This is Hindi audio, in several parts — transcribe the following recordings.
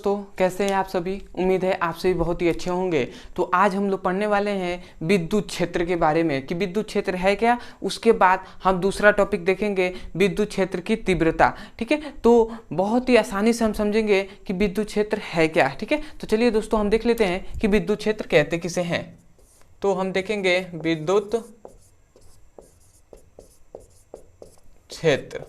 दोस्तों, कैसे हैं आप सभी। उम्मीद है आप सभी बहुत ही अच्छे होंगे। तो आज हम लोग पढ़ने वाले हैं विद्युत क्षेत्र के बारे में कि विद्युत क्षेत्र है क्या। उसके बाद हम दूसरा टॉपिक देखेंगे विद्युत क्षेत्र की तीव्रता। ठीक है, तो बहुत ही आसानी से हम समझेंगे कि विद्युत क्षेत्र है क्या। ठीक है, तो चलिए दोस्तों हम देख लेते हैं कि विद्युत क्षेत्र कहते किसे हैं। तो हम देखेंगे विद्युत क्षेत्र।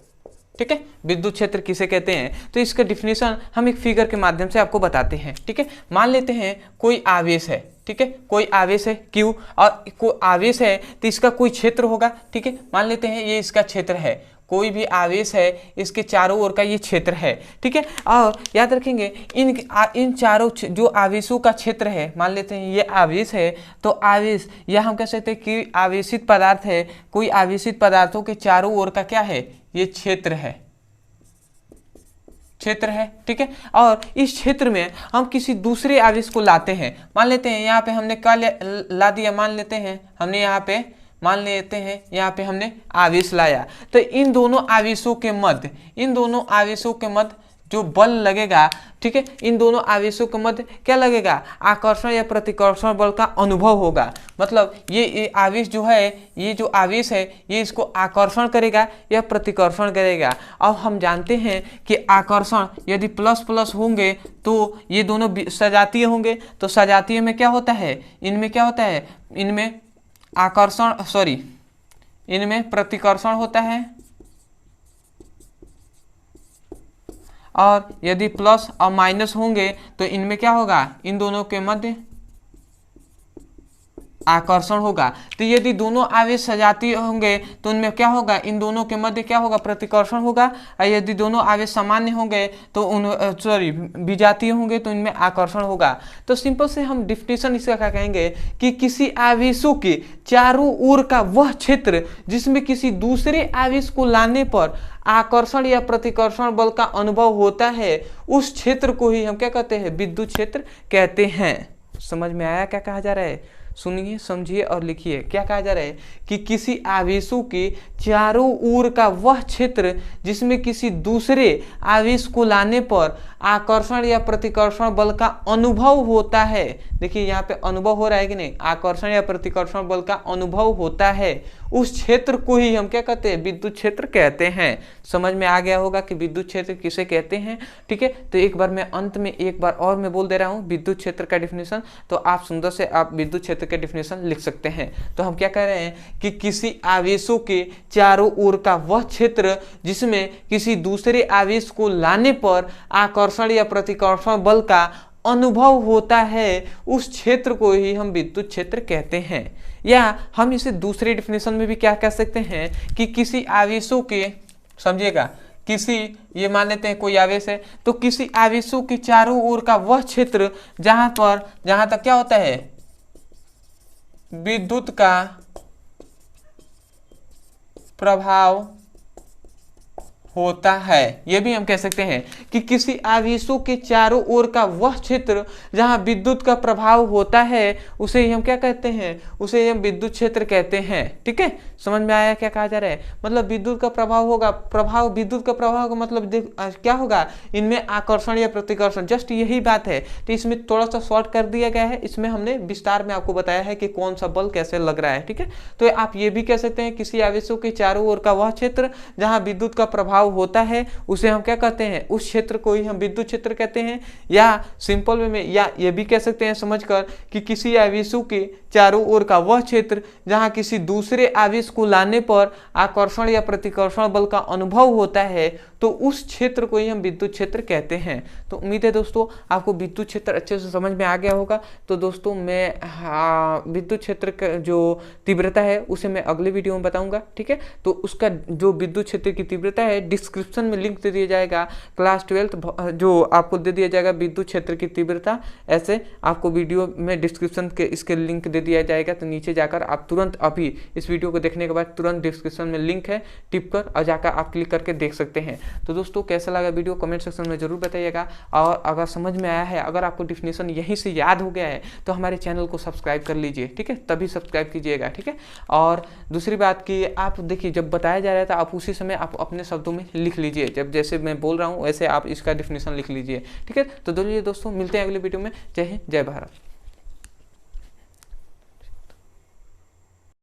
ठीक है, विद्युत क्षेत्र किसे कहते हैं, तो इसका डिफिनेशन हम एक फिगर के माध्यम से आपको बताते हैं। ठीक है, मान लेते हैं कोई आवेश है। ठीक है, कोई आवेश है Q और कोई आवेश है तो इसका कोई क्षेत्र होगा। ठीक है, मान लेते हैं ये इसका क्षेत्र है। कोई भी आवेश है इसके चारों ओर का ये क्षेत्र है। ठीक है, और याद रखेंगे इन चारों जो आवेशों का क्षेत्र है, मान लेते हैं ये आवेश है तो आवेश या हम कह सकते हैं कि आवेशित पदार्थ है। कोई आवेशित पदार्थों के चारों ओर का क्या है, ये क्षेत्र है। ठीक है, और इस क्षेत्र में हम किसी दूसरे आवेश को लाते हैं। मान लेते हैं यहाँ पे हमने क्या ला दिया, मान लेते हैं हमने यहाँ पे हमने आवेश लाया। तो इन दोनों आवेशों के मध्य जो बल लगेगा, ठीक है, इन दोनों आवेशों के मध्य क्या लगेगा, आकर्षण या प्रतिकर्षण बल का अनुभव होगा। मतलब ये आवेश जो है, ये जो आवेश है ये इसको आकर्षण करेगा या प्रतिकर्षण करेगा। अब हम जानते हैं कि आकर्षण यदि प्लस प्लस होंगे तो ये दोनों सजातीय होंगे। तो सजातीय में क्या होता है, इनमें प्रतिकर्षण होता है, और यदि प्लस और माइनस होंगे तो इनमें क्या होगा, इन दोनों के मध्य आकर्षण होगा। तो यदि दोनों आवेश सजातीय होंगे तो उनमें क्या होगा, इन दोनों के मध्य क्या होगा, प्रतिकर्षण होगा। और यदि दोनों आवेश सामान्य होंगे तो विजातीय होंगे तो इनमें आकर्षण होगा। तो सिंपल से हम डिफिनेशन इसका क्या कहेंगे कि किसी आवेशों के चारों ओर का वह क्षेत्र जिसमें किसी दूसरे आवेश को लाने पर आकर्षण या प्रतिकर्षण बल का अनुभव होता है, उस क्षेत्र को ही हम क्या कहते हैं, विद्युत क्षेत्र कहते हैं। समझ में आया क्या कहा जा रहा है, सुनिए समझिए और लिखिए। क्या कहा जा रहा है कि किसी आवेशों के चारों ओर का वह क्षेत्र जिसमें किसी दूसरे आवेश को लाने पर आकर्षण या प्रतिकर्षण बल का अनुभव होता है। देखिए यहाँ पे अनुभव हो रहा है कि नहीं, आकर्षण या प्रतिकर्षण बल का अनुभव होता है, उस क्षेत्र को ही हम क्या कहते हैं, विद्युत क्षेत्र कहते हैं। समझ में आ गया होगा कि विद्युत क्षेत्र किसे कहते हैं। ठीक है, तो एक बार मैं अंत में एक बार और मैं बोल दे रहा हूँ विद्युत क्षेत्र का डिफिनेशन, तो आप सुंदर से आप विद्युत क्षेत्र का डिफिनेशन लिख सकते हैं। तो हम क्या कह रहे हैं कि किसी आवेशों के चारों ओर का वह क्षेत्र जिसमें किसी दूसरे आवेश को लाने पर आकर्षण या प्रतिकर्षण बल का अनुभव होता है, उस क्षेत्र को ही हम विद्युत क्षेत्र कहते हैं। या हम इसे दूसरे डिफिनेशन में भी क्या कह सकते हैं कि किसी आवेशों के, समझिएगा, ये मान लेते हैं कोई आवेश है तो किसी आवेशों के चारों ओर का वह क्षेत्र जहां तक क्या होता है, विद्युत का प्रभाव होता है। यह भी हम कह सकते हैं कि किसी आवेशों के चारों ओर का वह क्षेत्र जहां विद्युत का प्रभाव होता है, उसे ही हम क्या कहते हैं, उसे हम विद्युत क्षेत्र कहते हैं। ठीक है, समझ में आया क्या कहा जा रहा है। मतलब विद्युत का प्रभाव होगा, विद्युत का प्रभाव का मतलब क्या होगा, इनमें आकर्षण या प्रतिकर्षण, जस्ट यही बात है। तो इसमें थोड़ा सा शॉर्ट कर दिया गया है, इसमें हमने विस्तार में आपको बताया है कि कौन सा बल कैसे लग रहा है। ठीक है, तो आप ये भी कह सकते हैं किसी आवेशों के चारों ओर का वह क्षेत्र जहां विद्युत का प्रभाव होता है, उसे हम क्या कहते हैं, उस क्षेत्र को ही हम विद्युत क्षेत्र कहते हैं। या सिंपल वे में या ये भी कह सकते हैं समझकर कि किसी आवेशों के चारों ओर का वह क्षेत्र जहां किसी दूसरे आवेश को लाने पर आकर्षण या प्रतिकर्षण बल का अनुभव होता है, तो उस क्षेत्र को ही हम विद्युत क्षेत्र कहते हैं। तो उम्मीद है दोस्तों आपको विद्युत क्षेत्र अच्छे से समझ में आ गया होगा। तो दोस्तों मैं विद्युत क्षेत्र का जो तीव्रता है उसे मैं अगले वीडियो में बताऊंगा। ठीक है, तो उसका जो विद्युत क्षेत्र की तीव्रता है डिस्क्रिप्शन में लिंक दे दिया जाएगा, क्लास 12 जो आपको दे दिया जाएगा विद्युत क्षेत्र की तीव्रता, ऐसे आपको वीडियो में डिस्क्रिप्शन के इसके लिंक दे दिया जाएगा। तो नीचे जाकर आप तुरंत अभी इस वीडियो को देखने के बाद तुरंत डिस्क्रिप्शन में लिंक है, टिप कर और जाकर आप क्लिक करके देख सकते हैं। तो दोस्तों कैसा लगा वीडियो कमेंट सेक्शन में जरूर बताइएगा, और अगर समझ में आया है, अगर आपको डिफिनेशन यहीं से याद हो गया है तो हमारे चैनल को सब्सक्राइब कर लीजिए। ठीक है, तभी सब्सक्राइब कीजिएगा। ठीक है, और दूसरी बात कि आप देखिए जब बताया जा रहा था आप उसी समय आप अपने शब्दों में लिख लीजिए, जब जैसे मैं बोल रहा हूँ वैसे आप इसका डिफिनेशन लिख लीजिए। ठीक है, तो चलिए दोस्तों मिलते हैं अगले वीडियो में। जय हिंद, जय भारत।